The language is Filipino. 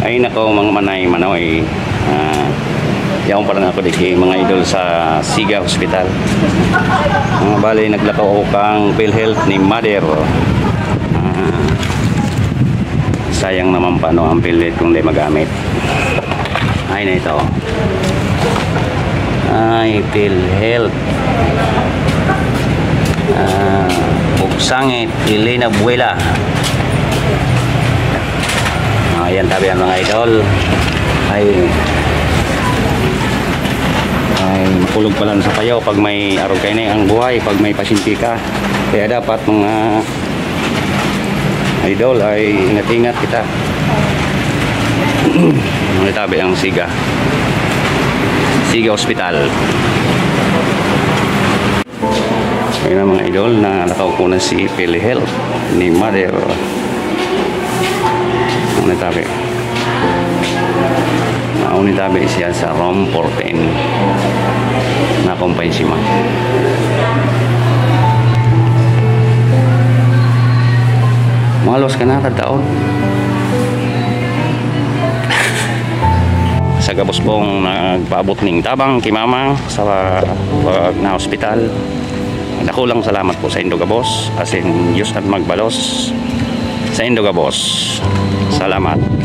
Ay nako mga manay manoy. Yaong pa lang ako dito mga idol sa Siga Hospital. Bali naglakaw kang PhilHealth ni Mother. Sayang naman pa no ang PhilHealth kung di magamit. Ay na ito. Ay PhilHealth. Buksangit Elena Buela. Ayan tabi ang mga idol. Ay makulog pala sa kayo pag may araw kayo na ang buhay, pag may pasyente ka. Kaya dapat mga idol ay ingat-ingat kita. Tabi ang Siga Hospital. Ayun na mga idol, na nakaw ko na si PhilHealth ni Mother. Ang natabi tabi siya sa room 14 na kumpensima. Malos ka na kataon sa Gabosbong nagpaabot ning tabang kimamang sa na hospital. Nakulang salamat po sa Indogabos, as in Diyos at magbalos sa Indogabos. Salamat.